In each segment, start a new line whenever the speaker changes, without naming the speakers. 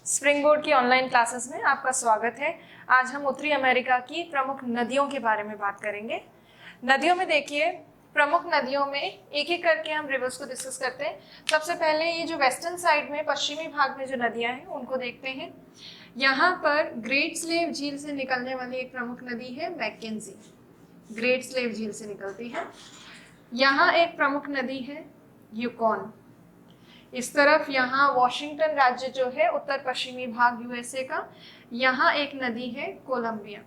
Spring board की online classes में आपका स्वागत है। आज हम उत्तरी अमेरिका की प्रमुख नदियों के बारे में बात करेंगे। नदियों में देखिए, प्रमुख नदियों में एक एक करके हम रिवर्स को डिस्कस करते हैं। सबसे पहले ये जो वेस्टर्न साइड में पश्चिमी भाग में जो नदियां हैं उनको देखते हैं। यहाँ पर ग्रेट स्लेव झील से निकलने वाली एक प्रमुख नदी है मैकेंजी, ग्रेट स्लेव झील से निकलती है। यहाँ एक प्रमुख नदी है यूकॉन। इस तरफ यहाँ वॉशिंगटन राज्य जो है उत्तर पश्चिमी भाग यूएसए का, यहाँ एक नदी है कोलंबिया,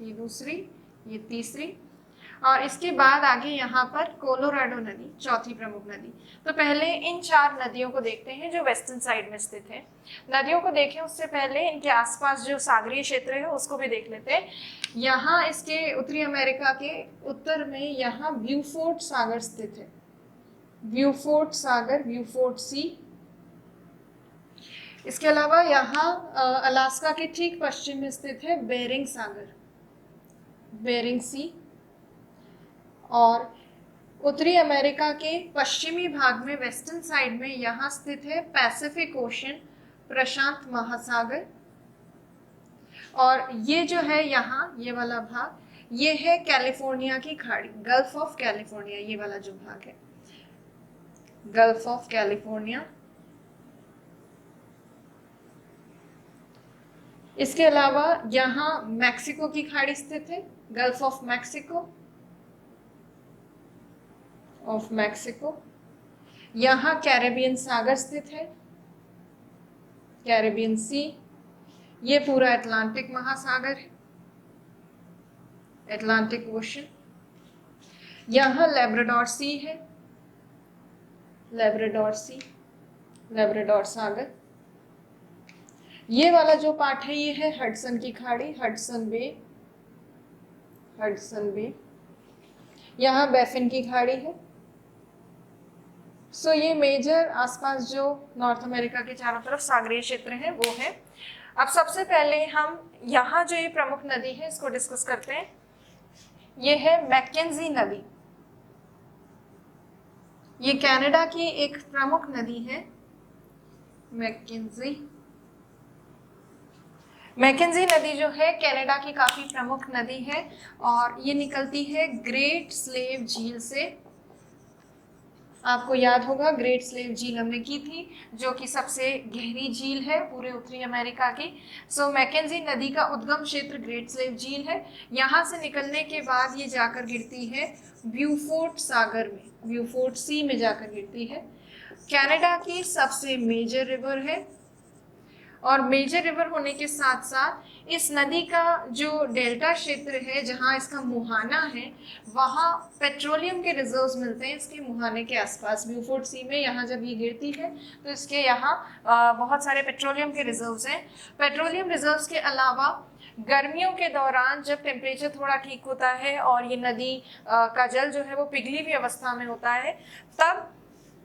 ये दूसरी, ये तीसरी, और इसके बाद आगे यहाँ पर कोलोराडो नदी चौथी प्रमुख नदी। तो पहले इन चार नदियों को देखते हैं जो वेस्टर्न साइड में स्थित है। नदियों को देखें उससे पहले इनके आसपास जो सागरीय क्षेत्र है उसको भी देख लेते हैं। यहाँ इसके उत्तरी अमेरिका के उत्तर में यहाँ ब्यूफोर्ट सागर स्थित है, ब्यूफोर्ट सागर, ब्यूफोर्ट सी। इसके अलावा यहाँ अलास्का के ठीक पश्चिम में स्थित है बेरिंग सागर, बेरिंग सी। और उत्तरी अमेरिका के पश्चिमी भाग में वेस्टर्न साइड में यहाँ स्थित है पैसिफिक ओशन, प्रशांत महासागर। और ये जो है यहाँ ये वाला भाग, ये है कैलिफोर्निया की खाड़ी, गल्फ ऑफ कैलिफोर्निया, ये वाला जो भाग है गल्फ ऑफ कैलिफोर्निया। इसके अलावा यहाँ मैक्सिको की खाड़ी स्थित है, gulf of Mexico, of Mexico. यहाँ कैरेबियन सागर स्थित है, कैरेबियन सी। ये पूरा अटलांटिक महासागर है, अटलांटिक ओशन। यहाँ लेब्राडोर सी है, लेब्राडोर सी, लेब्राडोर सागर। ये वाला जो पार्ट है ये है हडसन की खाड़ी, हडसन बे, हडसन बे। यहाँ बैफिन की खाड़ी है। सो ये मेजर आसपास जो नॉर्थ अमेरिका के चारों तरफ सागरीय क्षेत्र है वो है। अब सबसे पहले हम यहाँ जो ये प्रमुख नदी है इसको डिस्कस करते हैं। ये है मैकेंजी नदी, ये कनाडा की एक प्रमुख नदी है मैकेंजी। मैकेंजी नदी जो है कनाडा की काफी प्रमुख नदी है और ये निकलती है ग्रेट स्लेव झील से। आपको याद होगा ग्रेट स्लेव झील हमने की थी जो कि सबसे गहरी झील है पूरे उत्तरी अमेरिका की। सो मैकेंजी नदी का उद्गम क्षेत्र ग्रेट स्लेव झील है। यहाँ से निकलने के बाद ये जाकर गिरती है ब्यूफोर्ट सागर में, ब्यूफोर्ट सी में जाकर गिरती है। कनाडा की सबसे मेजर रिवर है और मेजर रिवर होने के साथ साथ इस नदी का जो डेल्टा क्षेत्र है जहाँ इसका मुहाना है वहाँ पेट्रोलियम के रिजर्व्स मिलते हैं इसके मुहाने के आसपास। ब्यूफोर्ट सी में यहाँ जब ये गिरती है तो इसके यहाँ बहुत सारे पेट्रोलियम के रिजर्व्स हैं। पेट्रोलियम रिजर्व्स के अलावा गर्मियों के दौरान जब टेम्परेचर थोड़ा ठीक होता है और ये नदी का जल जो है वो पिघली हुई अवस्था में होता है तब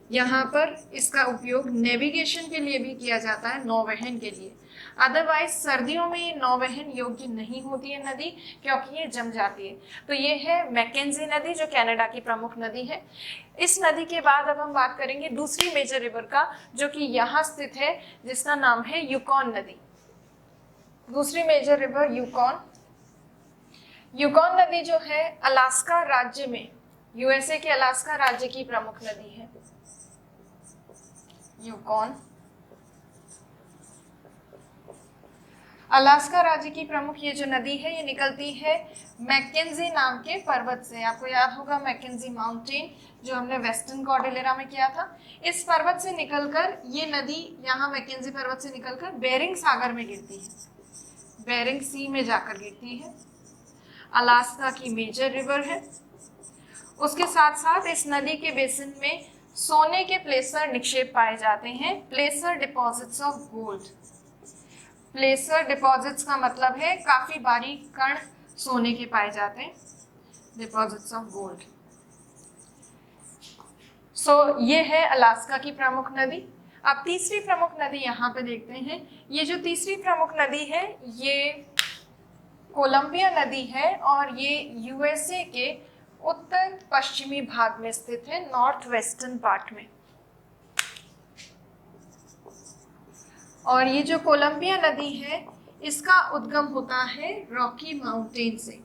यहाँ पर इसका उपयोग नेविगेशन के लिए भी किया जाता है, नौवहन के लिए। अदरवाइज सर्दियों में ये नौवहन योग्य नहीं होती है नदी क्योंकि ये जम जाती है। तो ये है मैकेंजी नदी जो कनाडा की प्रमुख नदी है। इस नदी के बाद अब हम बात करेंगे दूसरी मेजर रिवर का जो कि यहाँ स्थित है जिसका नाम है यूकॉन नदी। दूसरी मेजर रिवर यूकॉन। यूकॉन नदी जो है अलास्का राज्य में, यूएसए के अलास्का राज्य की प्रमुख नदी है यूकॉन। अलास्का राज्य की प्रमुख ये जो नदी है ये निकलती है मैकेंजी नाम के पर्वत से। आपको याद होगा मैकेंजी माउंटेन जो हमने वेस्टर्न कॉर्डिलेरा में किया था। इस पर्वत से निकलकर ये नदी यहाँ मैकेंजी पर्वत से निकलकर बेरिंग सागर में गिरती है, बेरिंग सी में जाकर गिरती है। अलास्का की मेजर रिवर है। उसके साथ साथ इस नदी के बेसिन में सोने के प्लेसर निक्षेप पाए जाते हैं, placer deposits of gold. Placer deposits का मतलब है काफी बारीक कण सोने के पाए जाते हैं, डिपॉजिट्स ऑफ गोल्ड। सो ये है अलास्का की प्रमुख नदी। अब तीसरी प्रमुख नदी यहाँ पे देखते हैं। ये जो तीसरी प्रमुख नदी है ये कोलंबिया नदी है और ये यूएसए के उत्तर पश्चिमी भाग में स्थित है, नॉर्थ वेस्टर्न पार्ट में। और ये जो कोलंबिया नदी है इसका उद्गम होता है रॉकी माउंटेन से,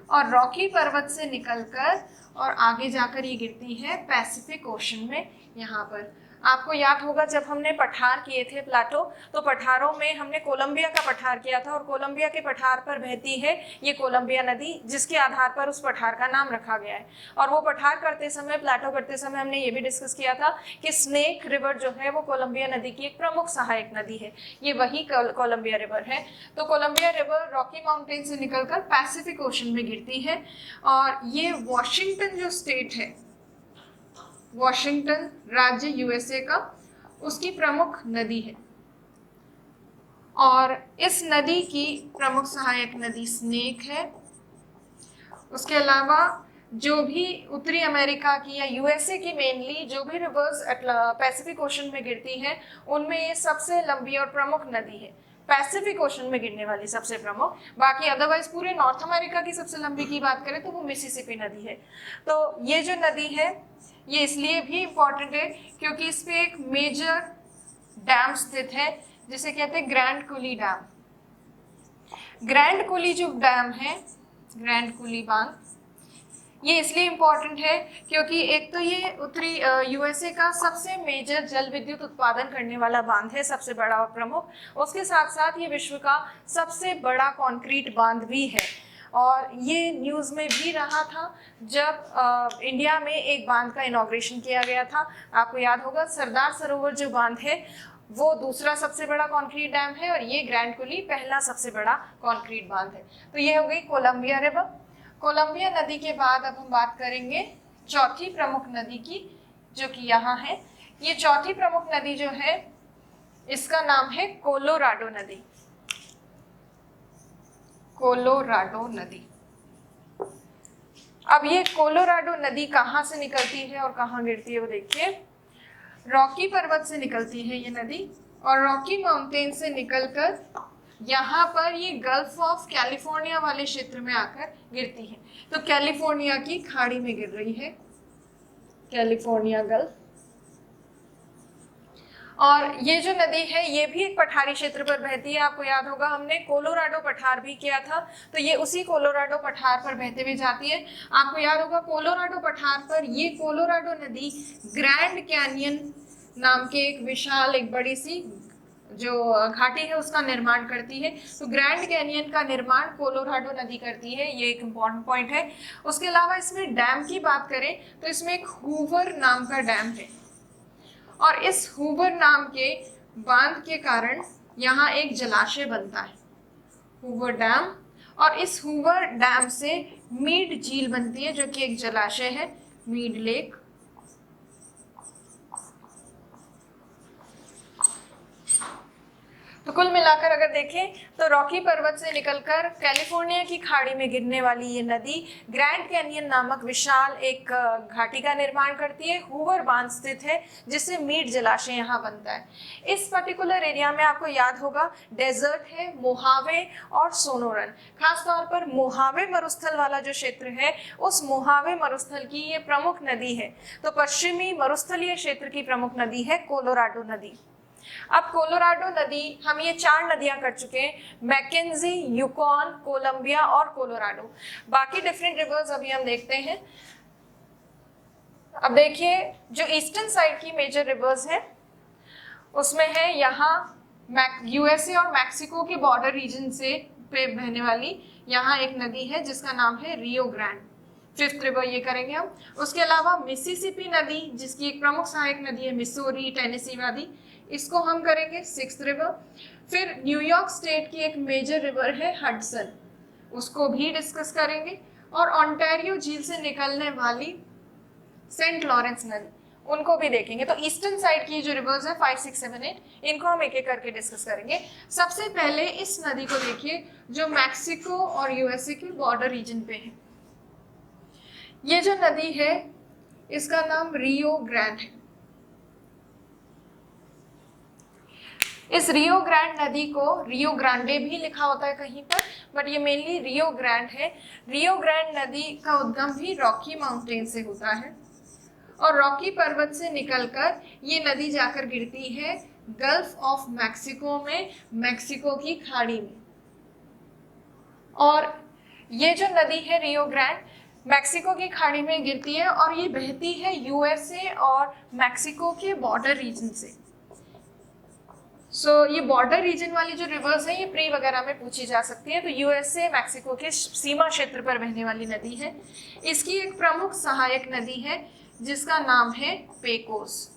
और रॉकी पर्वत से निकलकर और आगे जाकर ये गिरती है पैसिफिक ओशन में। यहाँ पर आपको याद होगा जब हमने पठार किए थे प्लाटो, तो पठारों में हमने कोलंबिया का पठार किया था, और कोलंबिया के पठार पर बहती है ये कोलंबिया नदी, जिसके आधार पर उस पठार का नाम रखा गया है। और वो पठार करते समय, प्लाटो करते समय हमने ये भी डिस्कस किया था कि स्नेक रिवर जो है वो कोलंबिया नदी की एक प्रमुख सहायक नदी है, ये वही कोलंबिया रिवर है। तो कोलंबिया रिवर रॉकी माउंटेन से निकलकर पैसिफिक ओशन में गिरती है, और ये वॉशिंगटन जो स्टेट है, वॉशिंगटन राज्य यूएसए का, उसकी प्रमुख नदी है। और इस नदी की प्रमुख सहायक नदी स्नेक है। उसके अलावा जो भी उत्तरी अमेरिका की या यूएसए की मेनली जो भी रिवर्स पैसिफिक ओशन में गिरती हैं, उनमें ये सबसे लंबी और प्रमुख नदी है, पैसिफिक ओशन में गिरने वाली सबसे प्रमुख। बाकी अदरवाइज पूरे नॉर्थ अमेरिका की सबसे लंबी की बात करें तो वो मिसिसिपी नदी है। तो ये जो नदी है ये इसलिए भी इम्पॉर्टेंट है क्योंकि इस पे एक मेजर डैम स्थित है जिसे कहते हैं grand coolie dam. Grand coolie जो डैम है, ग्रैंड कूली बांध, ये इसलिए इम्पॉर्टेंट है क्योंकि एक तो ये उत्तरी यूएसए का सबसे मेजर जल विद्युत उत्पादन करने वाला बांध है, सबसे बड़ा और प्रमुख। उसके साथ साथ ये विश्व का सबसे बड़ा कंक्रीट बांध भी है। और ये न्यूज़ में भी रहा था जब इंडिया में एक बांध का इनॉग्रेशन किया गया था। आपको याद होगा सरदार सरोवर जो बांध है वो दूसरा सबसे बड़ा कंक्रीट डैम है, और ये ग्रैंड कूली पहला सबसे बड़ा कंक्रीट बांध है। तो ये हो गई कोलंबिया रिवर। कोलंबिया नदी के बाद अब हम बात करेंगे चौथी प्रमुख नदी की, जो कि यहाँ है। ये चौथी प्रमुख नदी जो है इसका नाम है कोलोराडो नदी। कोलोराडो नदी। अब ये कोलोराडो नदी कहाँ से निकलती है और कहाँ गिरती है वो देखिए। रॉकी पर्वत से निकलती है ये नदी, और रॉकी माउंटेन से निकलकर यहाँ पर ये गल्फ ऑफ कैलिफोर्निया वाले क्षेत्र में आकर गिरती है। तो कैलिफोर्निया की खाड़ी में गिर रही है, कैलिफोर्निया गल्फ। और ये जो नदी है ये भी एक पठारी क्षेत्र पर बहती है। आपको याद होगा हमने कोलोराडो पठार भी किया था, तो ये उसी कोलोराडो पठार पर बहते हुए जाती है। आपको याद होगा कोलोराडो पठार पर ये कोलोराडो नदी ग्रैंड कैनियन नाम के एक विशाल, एक बड़ी सी जो घाटी है उसका निर्माण करती है। तो ग्रैंड कैनियन का निर्माण कोलोराडो नदी करती है, ये एक इम्पॉर्टेंट पॉइंट है। उसके अलावा इसमें डैम की बात करें तो इसमें एक हूवर नाम का डैम है, और इस हूवर नाम के बांध के कारण यहाँ एक जलाशय बनता है, हूवर डैम। और इस हूवर डैम से मीड झील बनती है जो कि एक जलाशय है, मीड लेक। तो कुल मिलाकर अगर देखें तो रॉकी पर्वत से निकलकर कैलिफोर्निया की खाड़ी में गिरने वाली ये नदी ग्रैंड कैनियन नामक विशाल एक घाटी का निर्माण करती है। हूवर बांध स्थित है जिससे मीड जलाशय यहाँ बनता है। इस पर्टिकुलर एरिया में आपको याद होगा डेजर्ट है, मोहावे और सोनोरन। खासतौर पर मोहावे मरुस्थल वाला जो क्षेत्र है उस मोहावे मरुस्थल की ये प्रमुख नदी है। तो पश्चिमी मरुस्थलीय क्षेत्र की प्रमुख नदी है कोलोराडो नदी। अब कोलोराडो नदी, हम ये 4 नदियां कर चुके हैं, मैकेंजी, यूकॉन, कोलंबिया और कोलोराडो। बाकी डिफरेंट रिवर्स अभी हम देखते हैं। अब देखिए जो ईस्टर्न साइड की मेजर रिवर्स है उसमें है यहाँ यूएसए और मैक्सिको के बॉर्डर रीजन से पे बहने वाली यहाँ एक नदी है जिसका नाम है रियो ग्रैंड, 5th रिवर ये करेंगे हम। उसके अलावा मिसिसिपी नदी जिसकी एक प्रमुख सहायक नदी है मिसूरी, टेनेसी वादी, इसको हम करेंगे 6th रिवर। फिर न्यूयॉर्क स्टेट की एक मेजर रिवर है हडसन, उसको भी डिस्कस करेंगे। और ओंटारियो झील से निकलने वाली सेंट लॉरेंस नदी, उनको भी देखेंगे। तो ईस्टर्न साइड की जो रिवर्स है 5, 6, 7, 8, इनको हम एक एक करके डिस्कस करेंगे। सबसे पहले इस नदी को देखिए जो मैक्सिको और यूएसए के बॉर्डर रीजन पे है। ये जो नदी है इसका नाम रियो ग्रैंड है। इस रियो ग्रैंड नदी को रियो ग्रांडे भी लिखा होता है कहीं पर, बट ये मेनली रियो ग्रैंड है। रियो ग्रैंड नदी का उद्गम भी रॉकी माउंटेन से होता है, और रॉकी पर्वत से निकलकर ये नदी जाकर गिरती है गल्फ ऑफ मैक्सिको में, मैक्सिको की खाड़ी में। और ये जो नदी है रियो ग्रैंड, मैक्सिको की खाड़ी में गिरती है और ये बहती है यूएसए और मैक्सिको के बॉर्डर रीजन से। ये बॉर्डर रीजन वाली जो रिवर्स है ये प्री वगैरह में पूछी जा सकती है। तो यूएसए मैक्सिको के सीमा क्षेत्र पर बहने वाली नदी है। इसकी एक प्रमुख सहायक नदी है जिसका नाम है पेकोस।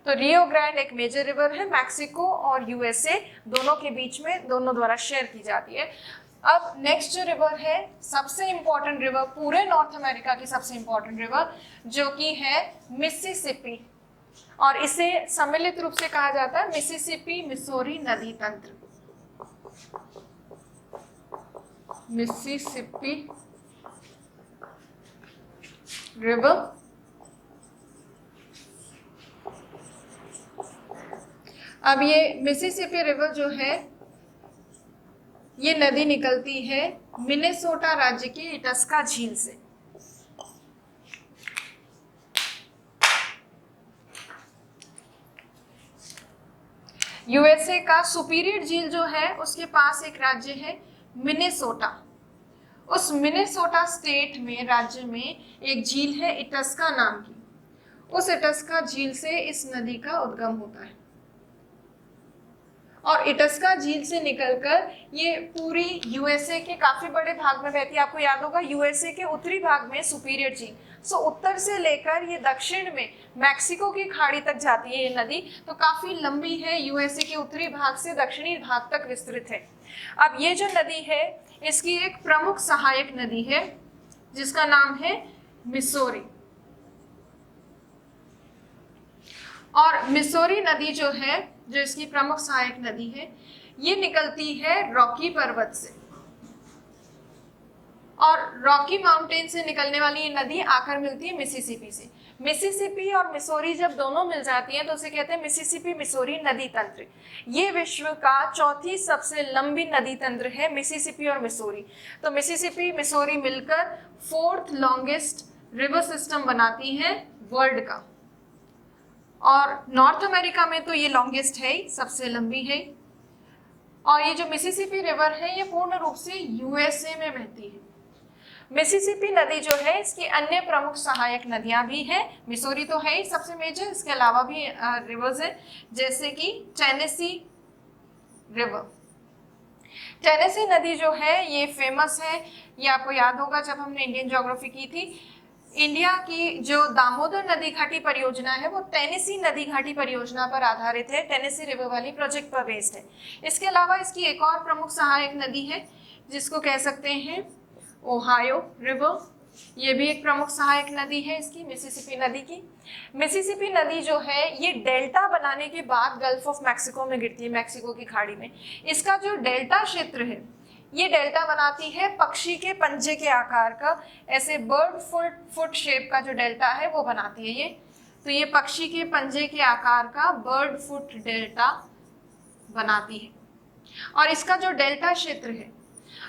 तो रियो ग्रैंड एक मेजर रिवर है, मैक्सिको और यूएसए दोनों के बीच में, दोनों द्वारा शेयर की जाती है। अब नेक्स्ट जो रिवर है, सबसे इंपॉर्टेंट रिवर, पूरे नॉर्थ अमेरिका की सबसे इंपॉर्टेंट रिवर, जो कि है मिसिसिपी, और इसे सम्मिलित रूप से कहा जाता है मिसिसिपी मिसौरी नदी तंत्र। Mississippi river. अब ये मिसिसिपी रिवर जो है, ये नदी निकलती है मिनेसोटा राज्य के इटस्का झील से। यूएसए का सुपीरियर झील जो है उसके पास एक राज्य है मिनेसोटा। उस मिनेसोटा स्टेट में, राज्य में एक झील है इटस्का नाम की। उस इटस्का झील से इस नदी का उद्गम होता है और इटस्का झील से निकलकर ये पूरी यूएसए के काफी बड़े भाग में बहती है। आपको याद होगा यूएसए के उत्तरी भाग में सुपीरियर झील, उत्तर से लेकर ये दक्षिण में मैक्सिको की खाड़ी तक जाती है ये नदी। तो काफी लंबी है, यूएसए के उत्तरी भाग से दक्षिणी भाग तक विस्तृत है। अब ये जो नदी है इसकी एक प्रमुख सहायक नदी है जिसका नाम है मिसौरी। और मिसौरी नदी जो है, जो इसकी प्रमुख सहायक नदी है, ये निकलती है रॉकी पर्वत से, और रॉकी माउंटेन से निकलने वाली ये नदी आकर मिलती है मिसिसिपी से। मिसिसिपी और मिसौरी जब दोनों मिल जाती हैं तो उसे कहते हैं मिसिसिपी मिसौरी नदी तंत्र। ये विश्व का चौथी सबसे लंबी नदी तंत्र है, मिसिसिपी और मिसौरी। तो मिसिसिपी मिसौरी मिलकर फोर्थ लॉन्गेस्ट रिवर सिस्टम बनाती है वर्ल्ड का, और नॉर्थ अमेरिका में तो ये लॉन्गेस्ट है, सबसे लंबी है। और ये जो मिसिसिपी रिवर है ये पूर्ण रूप से यूएसए में बहती है। मिसिसिपी नदी जो है इसकी अन्य प्रमुख सहायक नदियां भी हैं। मिसौरी तो है ही सबसे मेजर, इसके अलावा भी रिवर्स है, जैसे कि टेनेसी रिवर। टेनेसी नदी जो है ये फेमस है, ये आपको याद होगा जब हमने इंडियन ज्योग्राफी की थी। इंडिया की जो दामोदर नदी घाटी परियोजना है वो टेनेसी नदी घाटी परियोजना पर आधारित है, टेनेसी रिवर वाली प्रोजेक्ट पर बेस्ड है। इसके अलावा इसकी एक और प्रमुख सहायक नदी है जिसको कह सकते हैं ओहायो रिवर। ये भी एक प्रमुख सहायक नदी है इसकी, मिसिसिपी नदी की। मिसिसिपी नदी जो है ये डेल्टा बनाने के बाद गल्फ ऑफ मैक्सिको में गिरती है, मैक्सिको की खाड़ी में। इसका जो डेल्टा क्षेत्र है ये डेल्टा बनाती है पक्षी के पंजे के आकार का, ऐसे बर्ड फुट शेप का जो डेल्टा है वो बनाती है ये। तो ये पक्षी के पंजे के आकार का बर्ड फुट डेल्टा बनाती है। और इसका जो डेल्टा क्षेत्र है,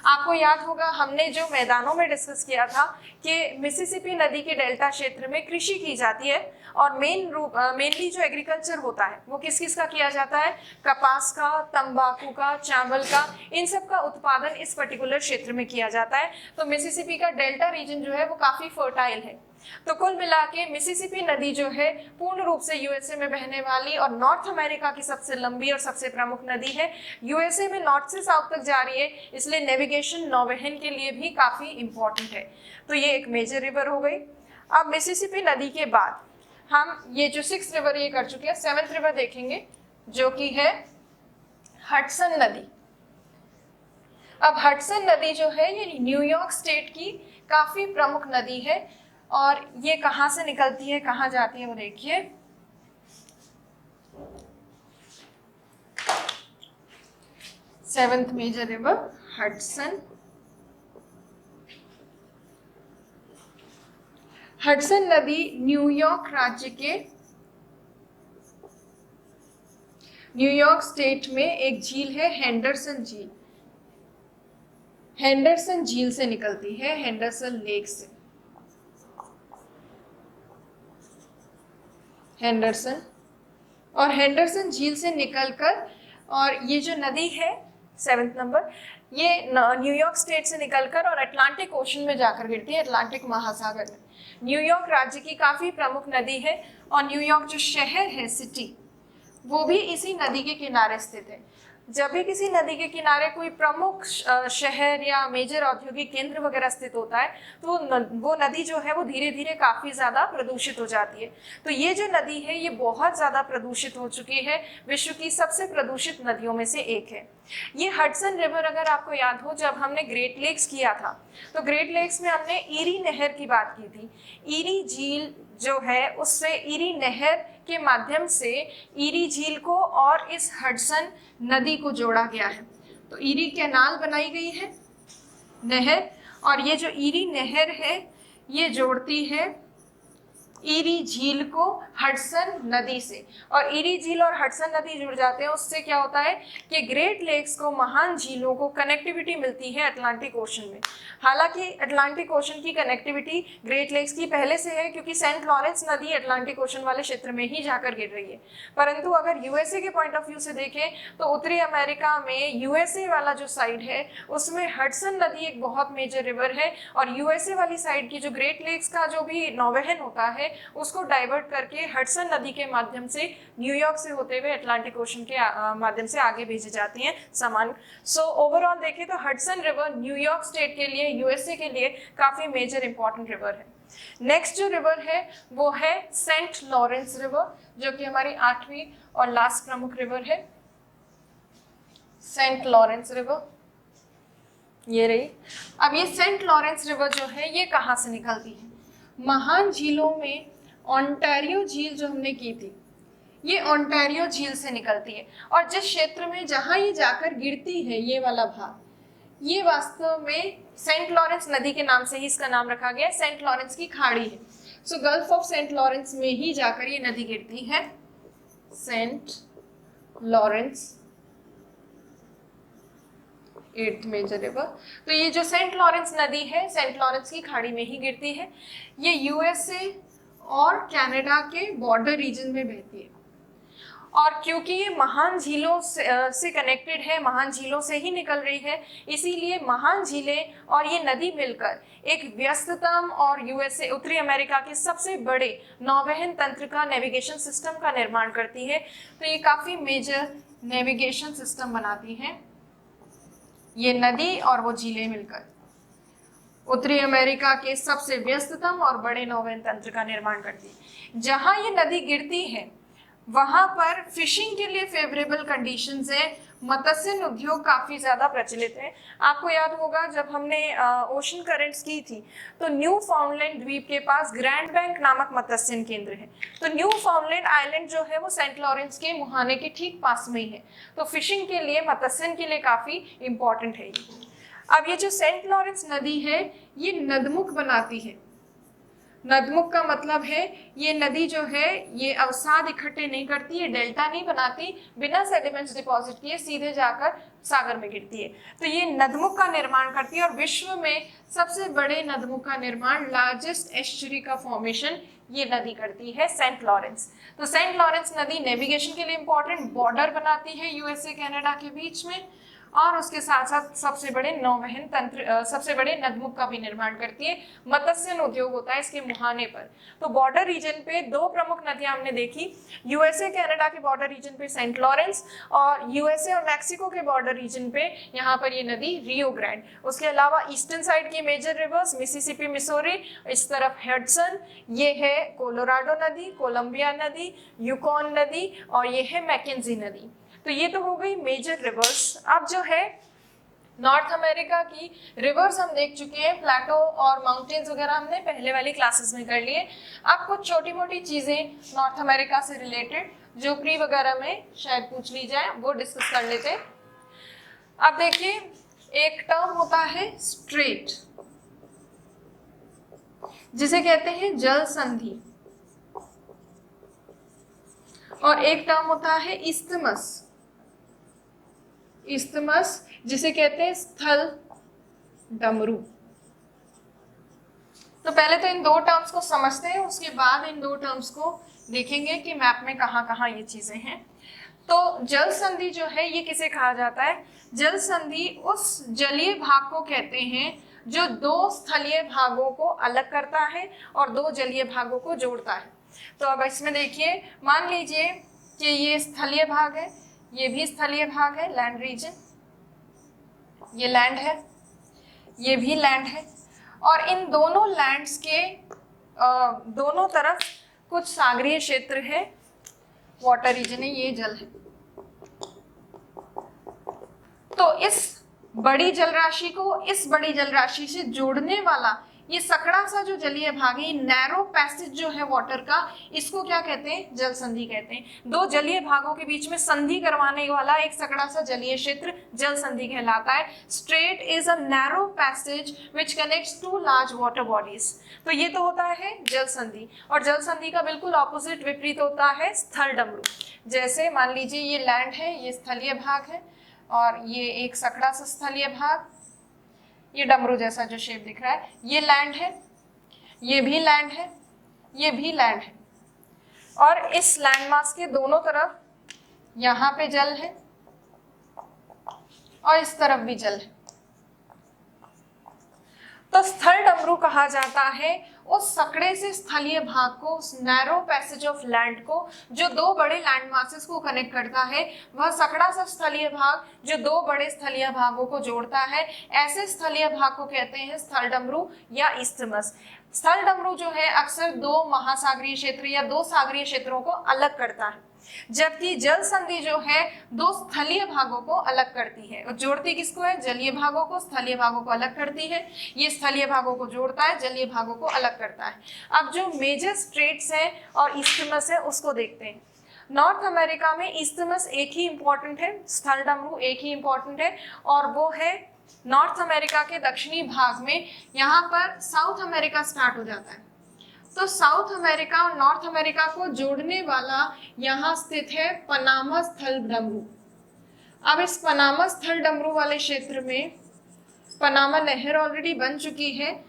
आपको याद होगा हमने जो मैदानों में डिस्कस किया था कि मिसिसिपी नदी के डेल्टा क्षेत्र में कृषि की जाती है, और मेनली जो एग्रीकल्चर होता है वो किस किस का किया जाता है, कपास का, तंबाकू का, चावल का, इन सब का उत्पादन इस पर्टिकुलर क्षेत्र में किया जाता है। तो मिसिसिपी का डेल्टा रीजन जो है वो काफी फर्टाइल है। तो कुल मिला के मिसिसिपी नदी जो है पूर्ण रूप से यूएसए में बहने वाली और नॉर्थ अमेरिका की सबसे लंबी और सबसे प्रमुख नदी है। यूएसए में नॉर्थ से साउथ तक जा रही है, इसलिए नेविगेशन, नौवहन के लिए भी काफी इंपॉर्टेंट है। तो ये एक मेजर रिवर हो गई। अब मिसिसिपी नदी के बाद हम ये जो 6th रिवर ये कर चुके हैं, 7th रिवर देखेंगे जो कि है हडसन नदी। अब हडसन नदी जो है ये न्यूयॉर्क स्टेट की काफी प्रमुख नदी है, और ये कहाँ से निकलती है, कहाँ जाती है वो देखिए। Seventh major river Hudson. Hudson नदी न्यूयॉर्क राज्य के, न्यूयॉर्क स्टेट में एक झील है हेंडरसन झील। हेंडरसन झील से निकलती है, हेंडरसन लेक से। हेंडरसन और हेंडरसन झील से निकलकर, और ये जो नदी है 7th नंबर, ये न्यूयॉर्क स्टेट से निकलकर और अटलांटिक ओशन में जाकर गिरती है, अटलांटिक महासागर में। न्यूयॉर्क राज्य की काफ़ी प्रमुख नदी है और न्यूयॉर्क जो शहर है, सिटी, वो भी इसी नदी के किनारे स्थित है। जब भी किसी नदी के किनारे कोई प्रमुख शहर या मेजर औद्योगिक केंद्र वगैरह स्थित होता है तो वो नदी जो है वो धीरे धीरे काफ़ी ज़्यादा प्रदूषित हो जाती है। तो ये जो नदी है ये बहुत ज़्यादा प्रदूषित हो चुकी है, विश्व की सबसे प्रदूषित नदियों में से एक है। ये हडसन रिवर, अगर आपको याद हो, जब हमने ग्रेट लेक्स किया था तो ग्रेट लेक्स में हमने ईरी नहर की बात की थी। ईरी झील जो है उससे, ईरी नहर के माध्यम से ईरी झील को और इस हडसन नदी को जोड़ा गया है। तो ईरी कैनाल बनाई गई है, नहर, और ये जो ईरी नहर है ये जोड़ती है ईरी झील को हडसन नदी से, और ईरी झील और हडसन नदी जुड़ जाते हैं। उससे क्या होता है कि ग्रेट लेक्स को, महान झीलों को कनेक्टिविटी मिलती है अटलांटिक ओशन में। हालांकि अटलांटिक ओशन की कनेक्टिविटी ग्रेट लेक्स की पहले से है, क्योंकि सेंट लॉरेंस नदी अटलांटिक ओशन वाले क्षेत्र में ही जाकर गिर रही है। परंतु अगर यूएसए के पॉइंट ऑफ व्यू से देखें तो उत्तरी अमेरिका में यूएसए वाला जो साइड है उसमें हडसन नदी एक बहुत मेजर रिवर है, और यूएसए वाली साइड की जो ग्रेट लेक्स का जो भी नौवहन होता है उसको डाइवर्ट करके हडसन नदी के माध्यम से न्यूयॉर्क से होते हुए अटलांटिक ओशन के माध्यम से आगे भेजे जाती हैं सामान। सो ओवरऑल देखें तो हडसन रिवर न्यूयॉर्क स्टेट के लिए, यूएसए के लिए काफी मेजर इंपॉर्टेंट रिवर है। नेक्स्ट जो रिवर है वो है सेंट लॉरेंस रिवर, जो कि हमारी 8वीं और लास्ट प्रमुख रिवर है, सेंट लॉरेंस रिवर, ये रही। अब ये सेंट लॉरेंस रिवर जो है ये कहाँ से निकलती है? महान झीलों में ओंटारियो झील जो हमने की थी, ये ओंटारियो झील से निकलती है, और जिस क्षेत्र में जहां ये जाकर गिरती है, ये वाला भाग, ये वास्तव में सेंट लॉरेंस नदी के नाम से ही इसका नाम रखा गया है, सेंट लॉरेंस की खाड़ी है। सो गल्फ ऑफ सेंट लॉरेंस में ही जाकर ये नदी गिरती है, Saint Lawrence 8th major river. तो ये जो सेंट लॉरेंस नदी है सेंट लॉरेंस की खाड़ी में ही गिरती है। ये यूएसए और कनाडा के बॉर्डर रीजन में बहती है, और क्योंकि ये महान झीलों से कनेक्टेड है, महान झीलों से ही निकल रही है, इसीलिए महान झीलें और ये नदी मिलकर एक व्यस्ततम और यूएसए, उत्तरी अमेरिका के सबसे बड़े नौवहन तंत्र का, नेविगेशन सिस्टम का निर्माण करती है। तो ये काफ़ी मेजर नेविगेशन सिस्टम बनाती हैं, ये नदी और वो झीलें मिलकर उत्तरी अमेरिका के सबसे व्यस्ततम और बड़े नौवहन तंत्र का निर्माण करती है। जहां ये नदी गिरती है वहां पर फिशिंग के लिए फेवरेबल कंडीशंस है, मत्स्य उद्योग काफी ज्यादा प्रचलित है। आपको याद होगा जब हमने ओशन करंट्स की थी तो न्यू फाउंडलैंड द्वीप के पास ग्रैंड बैंक नामक मत्स्य केंद्र है। तो न्यू फाउंडलैंड आइलैंड जो है वो सेंट लॉरेंस के मुहाने के ठीक पास में ही है, तो फिशिंग के लिए, मत्स्य के लिए काफी इंपॉर्टेंट है ये। अब ये जो सेंट लॉरेंस नदी है ये नदमुख बनाती है। नदमुख का मतलब है ये नदी जो है ये अवसाद इकट्ठे नहीं करती है, डेल्टा नहीं बनाती, बिना सेडिमेंट्स डिपॉजिट किए सीधे जाकर सागर में गिरती है। तो ये नदमुख का निर्माण करती है, और विश्व में सबसे बड़े नदमुख का निर्माण, लार्जेस्ट एस्चुरी का फॉर्मेशन ये नदी करती है, सेंट लॉरेंस। तो सेंट लॉरेंस नदी नेविगेशन के लिए इंपॉर्टेंट, बॉर्डर बनाती है यूएसए कनाडा के बीच में, और उसके साथ साथ सबसे बड़े नौवहन तंत्र, सबसे बड़े नदमुख का भी निर्माण करती है। मत्स्य उद्योग होता है इसके मुहाने पर। तो बॉर्डर रीजन पे दो प्रमुख नदियां हमने देखी, यूएसए कनाडा के बॉर्डर रीजन पे सेंट लॉरेंस, और यूएसए और मैक्सिको के बॉर्डर रीजन पे यहाँ पर ये नदी रियो ग्रैंड। उसके अलावा ईस्टर्न साइड की मेजर रिवर्स मिसिसिपी, मिसोरी, इस तरफ हडसन, ये है कोलोराडो नदी, कोलंबिया नदी, यूकॉन नदी, और ये है मैकेंजी नदी। तो ये तो हो गई मेजर रिवर्स। अब जो है नॉर्थ अमेरिका की रिवर्स हम देख चुके हैं, प्लेटो और माउंटेन्स वगैरह हमने पहले वाली क्लासेस में कर लिए। अब कुछ छोटी मोटी चीजें नॉर्थ अमेरिका से रिलेटेड जो प्री वगैरह में शायद पूछ ली जाए वो डिस्कस कर लेते हैं। अब देखिए, एक टर्म होता है स्ट्रेट, जिसे कहते हैं जल संधि, और एक टर्म होता है इस्थमस, इस्थमस जिसे कहते हैं स्थल डमरू। तो पहले तो इन दो टर्म्स को समझते हैं, उसके बाद इन दो टर्म्स को देखेंगे कि मैप में कहाँ कहाँ ये चीजें हैं। तो जल संधि जो है ये किसे कहा जाता है? जल संधि उस जलीय भाग को कहते हैं जो दो स्थलीय भागों को अलग करता है और दो जलीय भागों को जोड़ता है। तो अब इसमें देखिए, मान लीजिए कि ये स्थलीय भाग है, ये भी स्थलीय भाग है, लैंड रीजन, ये लैंड है, ये भी लैंड है, और इन दोनों लैंड्स के दोनों तरफ कुछ सागरीय क्षेत्र है, वाटर रीजन है, ये जल है। तो इस बड़ी जल राशि को इस बड़ी जल राशि से जोड़ने वाला ये सकड़ा सा जो जलीय भाग है, नैरो पैसेज जो है वाटर का, इसको क्या कहते हैं? जल संधि कहते हैं। दो जलीय भागों के बीच में संधि करवाने वाला एक सकड़ा सा जलीय क्षेत्र जल संधि कहलाता है। Strait is a narrow passage which connects two large water bodies. तो ये तो होता है जल संधि, और जल संधि का बिल्कुल ऑपोजिट विपरीत होता है स्थल डमरू। जैसे मान लीजिए ये लैंड है, ये स्थलीय भाग है, और ये एक सकड़ा सा स्थलीय भाग, ये डमरू जैसा जो शेप दिख रहा है, ये लैंड है, ये भी लैंड है, ये भी लैंड है, और इस लैंड मास के दोनों तरफ यहाँ पे जल है और इस तरफ भी जल है। तो स्थल डमरू कहा जाता है उस सकड़े से स्थलीय भाग को, उस नैरो पैसेज ऑफ लैंड को जो दो बड़े लैंड मासेस को कनेक्ट करता है, वह सकड़ा सा स्थलीय भाग जो दो बड़े स्थलीय भागों को जोड़ता है, ऐसे स्थलीय भाग को कहते हैं स्थल डमरू या इस्थमस। स्थल डमरू जो है अक्सर दो महासागरीय क्षेत्र या दो सागरीय क्षेत्रों को अलग करता है, जबकि जल संधि जो है दो स्थलीय भागों को अलग करती है। और जोड़ती किसको है? जलीय भागों को, स्थलीय भागों को अलग करती है। ये स्थलीय भागों को जोड़ता है, जलीय भागों को अलग करता है। अब जो मेजर स्ट्रेट्स हैं और इस्थमस है उसको देखते हैं। नॉर्थ अमेरिका में इस्थमस एक ही इंपॉर्टेंट है, स्थल डमरू एक ही इंपॉर्टेंट है, और वो है नॉर्थ अमेरिका के दक्षिणी भाग में। यहाँ पर साउथ अमेरिका स्टार्ट हो जाता है। तो साउथ अमेरिका और नॉर्थ अमेरिका को जोड़ने वाला यहाँ स्थित है पनामा स्थल डमरू। अब इस पनामा स्थल डमरू वाले क्षेत्र में पनामा नहर ऑलरेडी बन चुकी है,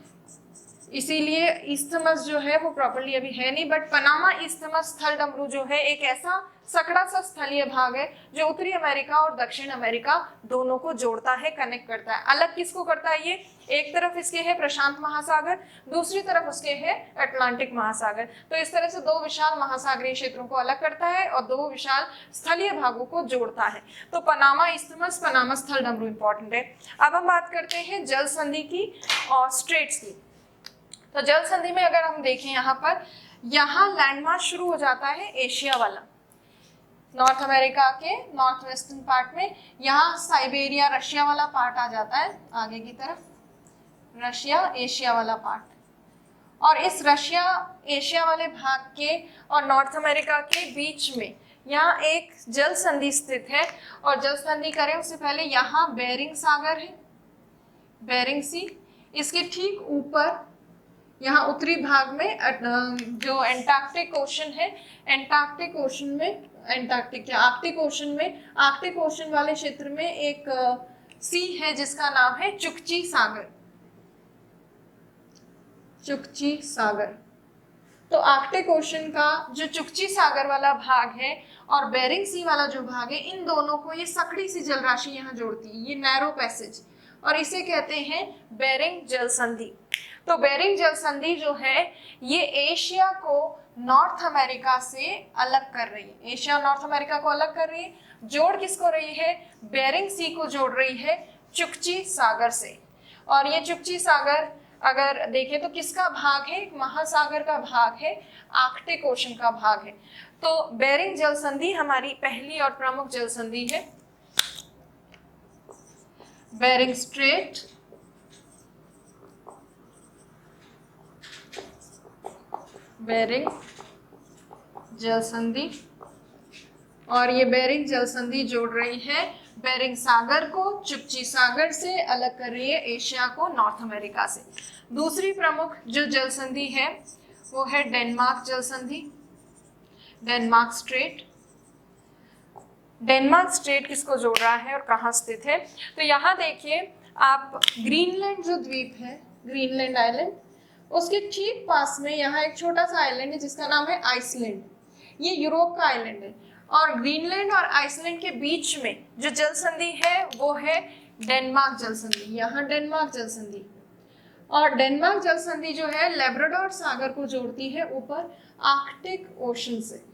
इसीलिए इस्थमस जो है वो प्रॉपर्ली अभी है नहीं, बट पनामा इस्थमस स्थल डमरू जो है एक ऐसा सकड़ा सा स्थलीय भाग है जो उत्तरी अमेरिका और दक्षिण अमेरिका दोनों को जोड़ता है, कनेक्ट करता है। अलग किसको करता है? ये एक तरफ इसके है प्रशांत महासागर, दूसरी तरफ उसके है अटलांटिक महासागर। तो इस तरह से दो विशाल महासागरीय क्षेत्रों को अलग करता है और दो विशाल स्थलीय भागों को जोड़ता है। तो पनामा इस्थमस, पनामा स्थल डमरू इंपॉर्टेंट है। अब हम बात करते हैं जल संधि की और स्ट्रेट्स की। तो जल संधि में अगर हम देखें यहाँ लैंडमास शुरू हो जाता है एशिया वाला, नॉर्थ अमेरिका के नॉर्थ वेस्टर्न पार्ट में। यहाँ साइबेरिया रशिया वाला पार्ट आ जाता है आगे की तरफ, रशिया एशिया वाला पार्ट, और इस रशिया एशिया वाले भाग के और नॉर्थ अमेरिका के बीच में यहाँ एक जल संधि स्थित है। और जल संधि करें उससे पहले यहाँ बेरिंग सागर है, बेरिंग सी। इसके ठीक ऊपर यहाँ उत्तरी भाग में जो एंटार्क्टिक ओशन है, एंटार्क्टिक ओशन में आर्कटिक ओशन वाले क्षेत्र में एक सी है जिसका नाम है चुकची सागर, चुकची सागर। तो आर्कटिक ओशन का जो चुकची सागर वाला भाग है और बेरिंग सी वाला जो भाग है, इन दोनों को ये सकड़ी सी जल राशि यहाँ जोड़ती है, ये नैरो पैसेज, और इसे कहते हैं बेरिंग जल संधि। तो बेरिंग जल संधि जो है ये एशिया को नॉर्थ अमेरिका से अलग कर रही है, एशिया नॉर्थ अमेरिका को अलग कर रही है। जोड़ किसको रही है? बेरिंग सी को जोड़ रही है चुकची सागर से। और ये चुकची सागर अगर देखें तो किसका भाग है? एक महासागर का भाग है, आर्कटिक ओशन का भाग है। तो बेरिंग जल संधि हमारी पहली और प्रमुख जल संधि है। बेरिंग स्ट्रेट, बेरिंग जल संधि, और ये बेरिंग जल संधि जोड़ रही है बेरिंग सागर को चुकची सागर से, अलग कर रही है एशिया को नॉर्थ अमेरिका से। दूसरी प्रमुख जो जल संधि है वो है डेनमार्क जल संधि, डेनमार्क स्ट्रेट। डेनमार्क स्ट्रेट किसको जोड़ रहा है और कहाँ स्थित है? तो यहाँ देखिए आप, ग्रीनलैंड जो द्वीप है, ग्रीनलैंड आइलैंड, उसके ठीक पास में यहाँ एक छोटा सा आइलैंड है जिसका नाम है आइसलैंड। ये यूरोप का आइलैंड है। और ग्रीनलैंड और आइसलैंड के बीच में जो जल संधि है वो है डेनमार्क जल संधि, यहाँ डेनमार्क जल संधि। और डेनमार्क जल संधि जो है लेब्राडोर सागर को जोड़ती है ऊपर आर्कटिक ओशन से।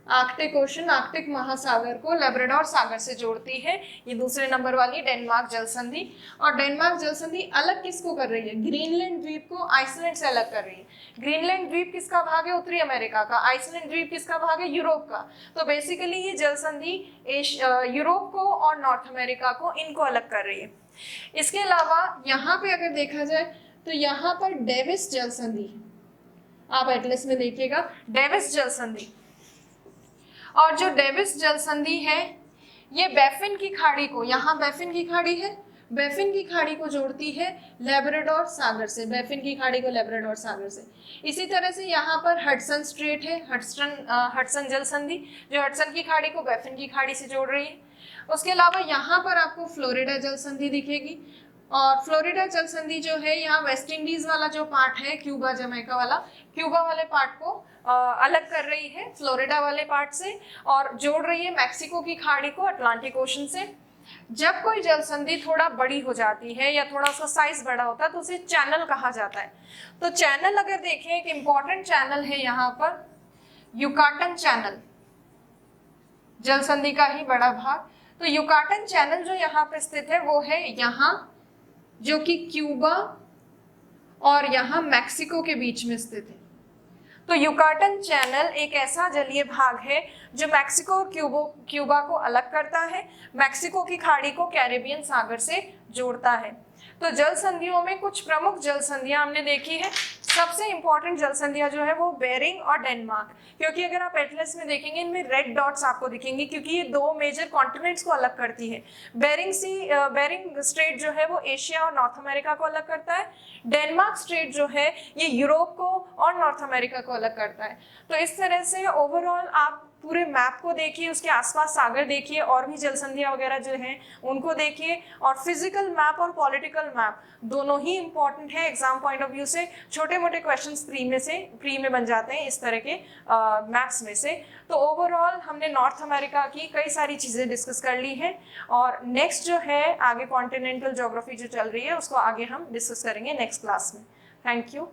आर्कटिक ओशन, आर्कटिक महासागर को लेब्राडोर सागर से जोड़ती है, ये दूसरे नंबर वाली डेनमार्क जल संधि। और डेनमार्क जल संधि अलग किसको कर रही है? ग्रीनलैंड द्वीप को आइसलैंड से अलग कर रही है। ग्रीनलैंड द्वीप किसका भाग है? उत्तरी अमेरिका का। आइसलैंड द्वीप किसका भाग है? यूरोप का। तो बेसिकली ये जल संधि यूरोप को और नॉर्थ अमेरिका को, इनको अलग कर रही है। इसके अलावा यहाँ पे अगर देखा जाए तो यहाँ पर डेविस जल संधि, आप एटलस में देखिएगा डेविस जल संधि। और जो डेविस जल संधि है ये बैफिन की खाड़ी को, यहाँ बैफिन की खाड़ी है, बैफिन की खाड़ी को जोड़ती है लेब्राडोर सागर से, बैफिन की खाड़ी को लेब्राडोर सागर से। इसी तरह से यहाँ पर हडसन स्ट्रेट है, हडसन जल संधि, जो हडसन की खाड़ी को बैफिन की खाड़ी से जोड़ रही है। उसके अलावा यहाँ पर आपको फ्लोरिडा जल संधि दिखेगी। और फ्लोरिडा जल संधि जो है यहाँ वेस्ट इंडीज वाला जो पार्ट है, क्यूबा जमैका वाला, क्यूबा वाले पार्ट को अलग कर रही है फ्लोरिडा वाले पार्ट से, और जोड़ रही है मैक्सिको की खाड़ी को अटलांटिक ओशन से। जब कोई जल संधि थोड़ा बड़ी हो जाती है या थोड़ा उसका साइज बड़ा होता है तो उसे चैनल कहा जाता है। तो चैनल अगर देखें, एक इंपॉर्टेंट चैनल है यहाँ पर युकाटन चैनल, जल संधि का ही बड़ा भाग। तो युकाटन चैनल जो यहाँ पे स्थित है वो है यहाँ, जो कि क्यूबा और यहाँ मैक्सिको के बीच में स्थित है। तो युकाटन चैनल एक ऐसा जलीय भाग है जो मैक्सिको और क्यूबा को अलग करता है, मैक्सिको की खाड़ी को कैरेबियन सागर से जोड़ता है। तो जल संधियों में कुछ प्रमुख जल संधियां हमने देखी है। सबसे इंपॉर्टेंट जल संधियां जो है वो बेरिंग और डेनमार्क, क्योंकि अगर आप एटलस में देखेंगे इनमें रेड डॉट्स आपको दिखेंगे क्योंकि ये दो मेजर कॉन्टिनेंट्स को अलग करती है। बेरिंग स्ट्रेट जो है वो एशिया और नॉर्थ अमेरिका को अलग करता है। डेनमार्क स्ट्रेट जो है ये यूरोप को और नॉर्थ अमेरिका को अलग करता है। तो इस तरह से ओवरऑल आप पूरे मैप को देखिए, उसके आसपास सागर देखिए, और भी जल संधियां वगैरह जो हैं उनको देखिए। और फिजिकल मैप और पॉलिटिकल मैप दोनों ही इंपॉर्टेंट है एग्जाम पॉइंट ऑफ व्यू से। छोटे मोटे क्वेश्चंस प्री में बन जाते हैं इस तरह के मैप्स में से। तो ओवरऑल हमने नॉर्थ अमेरिका की कई सारी चीज़ें डिस्कस कर ली हैं, और नेक्स्ट जो है आगे कॉन्टिनेंटल ज्योग्राफी जो चल रही है उसको आगे हम डिस्कस करेंगे नेक्स्ट क्लास में। Thank you.